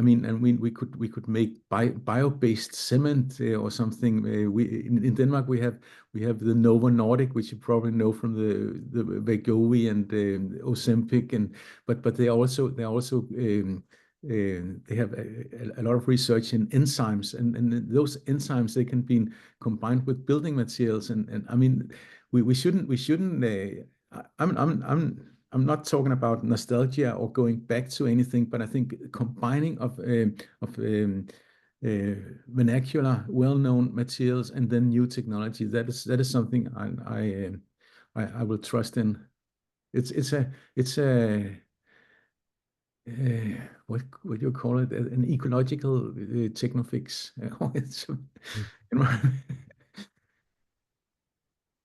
Speaker 2: mean, and we could make bio-based cement or something. In Denmark we have the Novo Nordic, which you probably know from the Wegovy and Ozempic, and but they also they have a lot of research in enzymes, and those enzymes, they can be combined with building materials, and I mean we shouldn't I'm not talking about nostalgia or going back to anything, but I think combining of vernacular, well-known materials and then new technology, that is something I will trust in. It's a what do you call it? An ecological technofix. It's,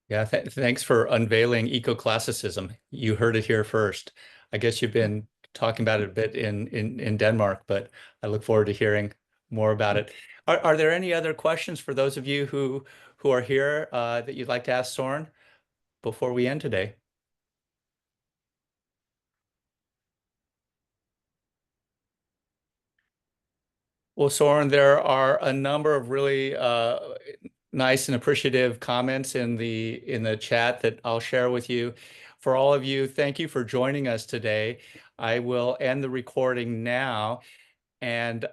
Speaker 1: Yeah, thanks for unveiling eco-classicism. You heard it here first. I guess you've been talking about it a bit in Denmark, but I look forward to hearing more about it. Are there any other questions for those of you who are here that you'd like to ask Søren before we end today? Well, Søren, there are a number of really nice and appreciative comments in the chat that I'll share with you. For all of you, thank you for joining us today. I will end the recording now, and